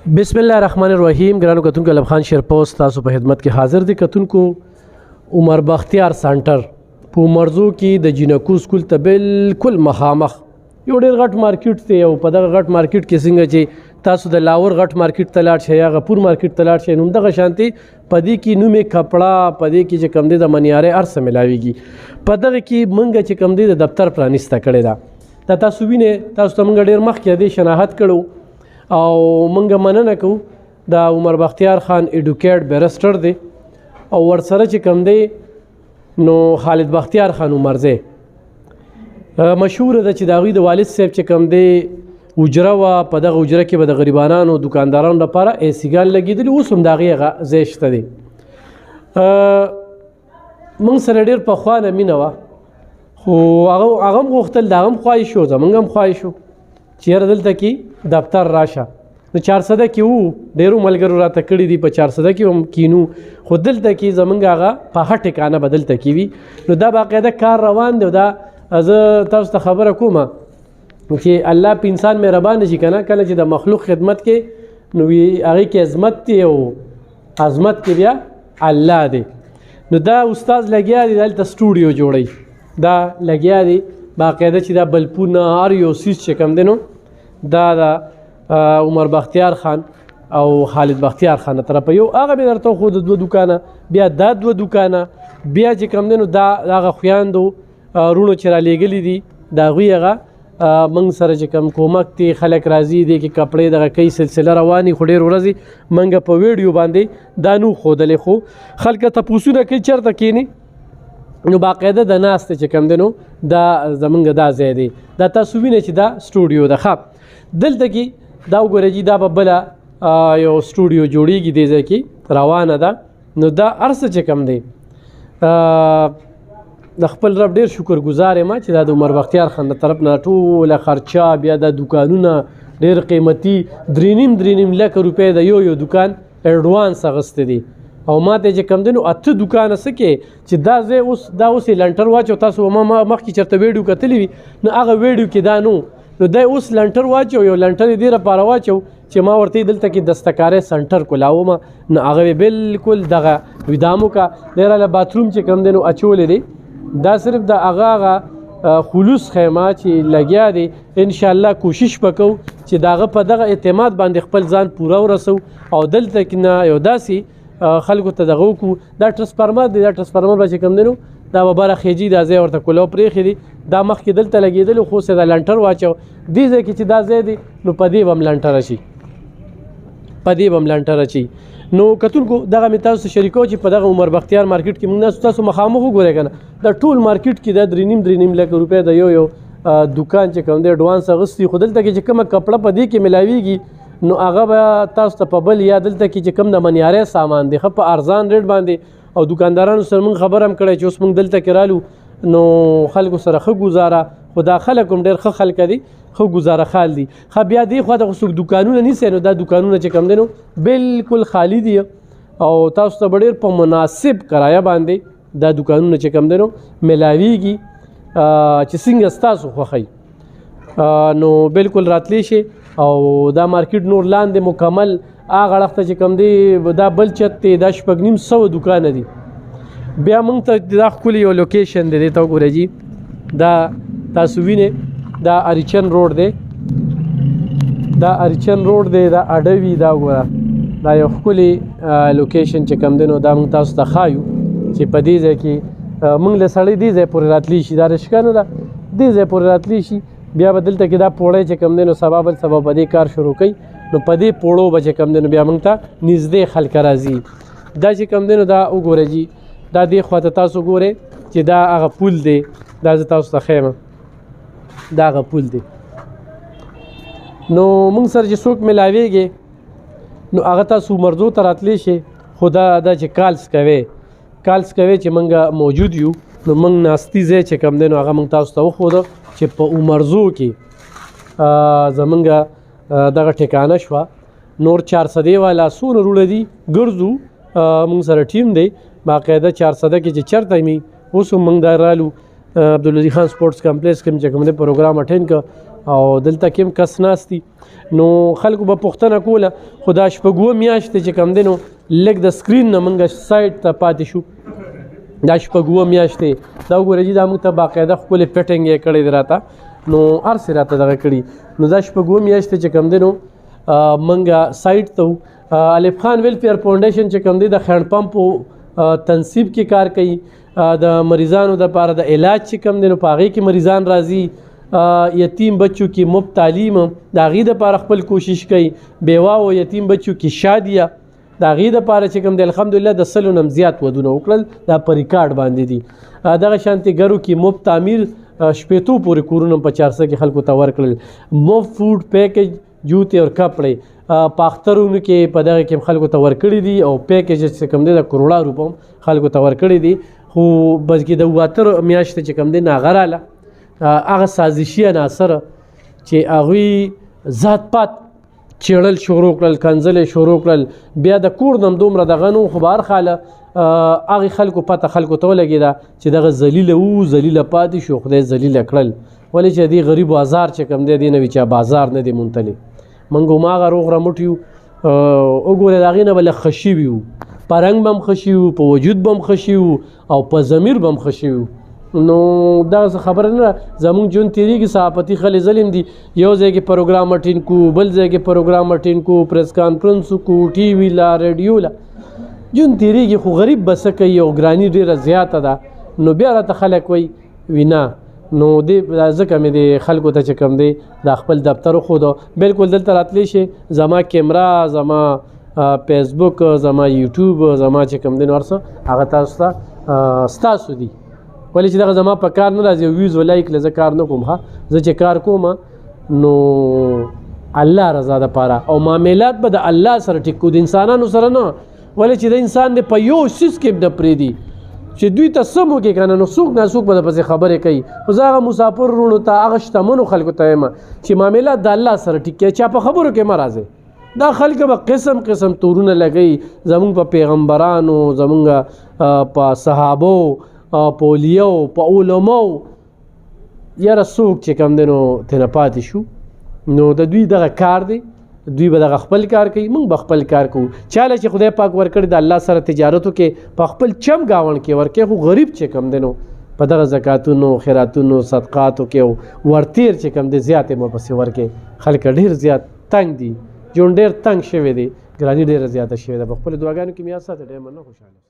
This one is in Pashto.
بسم الله الرحمن الرحیم. ګرانو کتونکو لب خان شیرپوسټ تاسو په خدمت کې حاضر دي. کتونکو عمر بختیار سنټر په مرزو کې د جینکو سکول ته بالکل مخامخ یو ډېر غټ مارکیټ دی او په دغه غټ مارکیټ کې څنګه چې تاسو د لاور غټ مارکیټ ته لاړ شئ یا غپور مارکیټ ته لاړ شئ نو دغه شانتي په دې کې نومې کپړه په دې کې چې کم دی د منیارې هر څه ملاویږي. په دغه کې موږ چې کم دی د دفتر پرانیسته کړې ده. دا تاسو وینئ، تاسو ته موږ ډېر مخکې دې شناخت کړو او موږ مننه کوو د عمر بختیار خان ایډوکیټ بیرسټر دی او ورسره چې کم دی نو خالد بختیار خان عمرزی مشهوره ده چې د هغوی د والد صاحب چې کم دی حجره وه. په دغه حجره کې به د غریبانانو دکاندارانو لپاره ایسیګان لګېدلي، اوس هم د هغې هغه ځای شته دی. موږ سره ډېر پخوا نه مینه وه خو هغه هم غوښتل، د هغه هم خواهش و، زموږ هم خواهش و چې یاره دلته کې دفتر راشه. نو 400 کې وو، ډېرو ملګرو راته کړي دي په 400 کې هم کینو، خو دلته کې زموږ هغه په ښه ټکانه به دلته کې وي. نو دا باقاعده کار روان دی. دا زه تاسو ته خبره کوم چې الله په انسان مهربان شي که نه، کله چې د مخلوق خدمت کې نو هغې کې عظمت دی او عظمت کې بیا الله دی. نو دا استاد لګیا دی دلته سټوډیو جوړوي، دا لګیا دی باقاعده چې دا بلپونه هر یو څیز چې کوم دی نو دا د عمر بختیار خان او خالد بختیار خان طرفه یو هغه مې درته خو د 2 دوکانه، بیا دا 2 دوکانه، بیا چې کوم دی نو دا هغه خویاندو رونو چې رالیږلي دي د هغوی هغه موږ سره چې کوم کومک دی، خلک راځي دی کې کپړې دغه کوي سلسله رواني. خو ډېر ورځې موږ په ویډیو باندې دا نو ښودلی، خو خلک تپوسونه کوي چېرته کښېني نو باقاعده د ناستې چې کوم دی نو دا زمونږ دا ځای دی. دا تاسو وینئ چې دا سټوډیو ده. ښه دلته کې دا وګورئ چې دا به بله یو سټوډیو جوړیږي دې ځای کې روانه ده. نو دا هر څه چې کوم دی د خپل رب ډېر شکر ګزار یم چې دا د عمر بختیار خان د طرف نه ټوله خرچه، بیا د دوکانونه ډېر قیمتي 3.5 لکه روپۍ د یو دوکان اډوانس اخیستی دی. او ما ته چې کم دی نو 8 دوکانه څه کې چې دا ځای اوس یې لنټر واچو. تاسو ما مخکې چېرته ویډیو کتلی وي نو هغه ویډیو کې دا نو دی اوس لنټر واچو. یو لنټر یې دې لپاره واچو چې ما ورته دلته کې دستکارۍ سنټر کولاومه نو هغه بالکل دغه ویدامو کا دی راله باتروم چې کم دی نو اچولی دی. دا صرف د هغه خلوص خیمه چې لګیا دی. انشاءالله کوشش وکړو چې د هغه په دغه اعتماد باندې خپل ځان پوره ورسو او دلته کې نه یو داسې خلکو ته دغه وکړو. دا ټرانسفارمر دی، دا ټرانسفارمر به چې کوم دی نو دا به بره خیجي، دا ځای ورته کولو پرېښي دي. دا مخکې دلته لګېدلو خو اوس یې دا لنټر واچو. دې ځای کې چې دا ځای دی نو په دې به هم لنټر اچي، په دې به هم لنټر اچي. نو کتونکو دغه مې تاسو ته شریکو چې په دغه عمر بختیار مارکیټ کې موږ تاسو مخامخ وګورئ که نه دا ټول مارکیټ کې دا 3.5 لکه روپۍ د یو دوکان چې کوم دی اډوانس اخیستي. خو دلته کې چې کومه کپړه په دې کې ملاویږي نو هغه به تاسو ته په بل یا دلته کې چې کوم د منیارۍ سامان دی ښه په ارزان ریټ باندې. او دوکاندارانو سره موږ خبر هم کړی چې اوس موږ دلته کې رالو نو خلکو سره ښه ګزاره، خو دا خلک هم ډېر ښه خلک دي، ښه ګزاره خال دي. ښه بیا دې خوا ته څوک دوکانونه نیسي نو دا دوکانونه چې کوم دی نو بالکل خالي دي او تاسو ته به ډېر په مناسب کرایه باندې دا دوکانونه چې کوم دی نو ملاویږي چې څنګه ستاسو خوښوي نو بالکل راتلی شي. او دا مارکیټ نور لاندې مکمل هغه اړخ ته چې کوم دی دا بل چت دی، دا 950 دوکانه دي. بیا موږ ته دا ښکلی یو لوکیشن دی، دې ته وګورئ جي دا تاسو وینئ دا اریچن روډ دی، دا اریچن روډ دی، دا اډوي. دا وګوره دا یو ښکلی لوکیشن چې کوم دی نو دا موږ تاسو ته ښایو چې په دې ځای کې موږ له سړی دې ځای پورې راتلی شي. دا رشکه نه ده، دې ځای پورې راتلی شي. بیا به دلته کې دا پوړی چې کوم دی نو سبا بل سبا په دې کار شروع کوي نو په دې پوړو به چې کوم دی نو بیا موږ ته نږدې خلک راځي. دا چې کوم دی نو دا وګورئ جي دا دې خوا ته تاسو ګورئ چې دا هغه پول دی. دا زه تاسو ته ښیم دا هغه پول دی. نو موږ سره چې څوک ملاویږي نو هغه تاسو مرزو ته راتلی شي. خو دا چې کالس کوئ چې موږ موجود یو نو موږ ناستي ځای چې کوم دی نو هغه موږ تاسو ته وښوده چې په عمرزو کې زمونږ دغه ټکانه شوه. نور 400 والا څونه روړه دي ګرځو موږ سره ټیم دی باقاعده 400 کې چې چېرته مې اوس هم موږ دا رالو عبدالعزیز خان سپورټس کمپلیکس کې چې کوم دی پروګرام اټینډ کړ او دلته کې کس ناست دي نو خلکو به پوښتنه کوله خو دا شپږ میاشتې چې کوم دی نو لږ د سکرین نه موږ سایډ ته پاتې شو دا شپږ میاشتې دا وګورئ چې دا موږ ته باقاعده ښکلې فټنګ یې کړی دی راته نو هر څه راته دغه کړي نو دا شپږ میاشتې چې کوم دی نو موږ سایډ ته الف خان ویلفیر فاونډیشن چې کوم دی د خیڼ پمپ تنصیب کې کار کوي د مریضانو دپاره د علاج چې کوم دی نو په هغې کې مریضان راځي یتیم بچو کې مفت تعلیم د هغې دپاره خپل کوشش کوي بیوا او یتیم بچو کې شادیه د هغې دپاره چې کوم دی الحمدلله د 100 نه زیات ودونه وکړل دا په ریکارډ باندې دي دغه شانتې ګرو کې مفت تعمیر شپېتو پورې کورونه په 400 کې خلکو ته ورکړل مفت فوډ پیکج جوتې او کپړې په اخترونو کې په دغه کې خلکو ته ورکړي دي او پیکج چې کوم دی د کروڑا روپه خلکو ته ورکړي دي خو بلکې د 72 میاشتې چې کوم دی هغه راله هغه سازشي عناصر چې هغوی ذات پات چیړل شروع کړل کنځلې شروع کړل بیا د کور نم دومره دغه نو خو به هر خاله هغې خلکو پته خلکو ته ولګېده چې دغه ذلیله وو ذلیله پاتې شو خدای ذلیله کړل ولې چې دې غریب بازار چې کوم دی دې نه وي چې بازار نه دی مونتلی موږ هماغه روغ رمټ یو وګورئ د هغې نه به لږ ښه شوي وو په رنګ به هم ښه شوي وو په وجود به هم ښه شوي وو او په ضمیر به هم ښه شوي وو نو دغه خبره نه زمونږ ژوند تېرېږي صحافتي خلې ظلم دي یو ځای کې پروګرام اټین کو بل ځای کې پروګرام اټین کو پریس کانفرنس کو ټي وي لا ریډیو لا ژوند تېرېږي خو غریب به څه کوي او ګراني ډېره زیاته ده نو بیا راته خلک وایي وینا نو دې ځکه مې د خلکو ته چې کوم دی دا خپل دفتر وښودو بلکل دلته راتلی شي زما کیمرا زما فیسبوک زما یوټیوب زما چې کوم دی نو هر څه هغه تاسو ته ستاسو دي ولې چې دغه زما په کار نه راځي ویوز و لایک له زه کار نه کوم ښه زه چې کار کوم نو الله رضا دپاره او معاملات به د الله سره ټیک کو د انسانانو سره نه ولې چې د انسان دی په یو څیز کې نه پرېږدي چې دوی ته څه وکړي که نه نو څوک ناڅوک به درپسې خبرې کوي خو زه هغه مسافر وروڼو ته هغه شتمنو خلکو ته وایم چې معاملات د الله سره ټیک کړئ چا په خبرو کې مه راځئ دا خلک به قسم قسم تورونه لګوي زمونږ په پیغمبرانو زمونږ په صحابو په اولیو په علماو یاره څوک چې کوم دی نو ترې پاتې شو نو د دوی دغه کار دی دوی به دغه خپل کار کوي موږ به خپل کار کوو چاله چې خدای پاک ورکړي د الله سره تجارتو کې په خپل چم گاوڼ کې ورکړي خو غریب چې کوم دی نو په دغه زکاتونو خیراتونو صدقاتو کې ورتیر چې کوم دی زیاتې مپسې ورکړي خلک ډېر زیات تنګ دي ژوند ډېر تنګ شوی دی ګراني ډېره زیاته شوې ده په خپلو دعاګانو کې مې یاد ساته ډېر مننه خوشحاله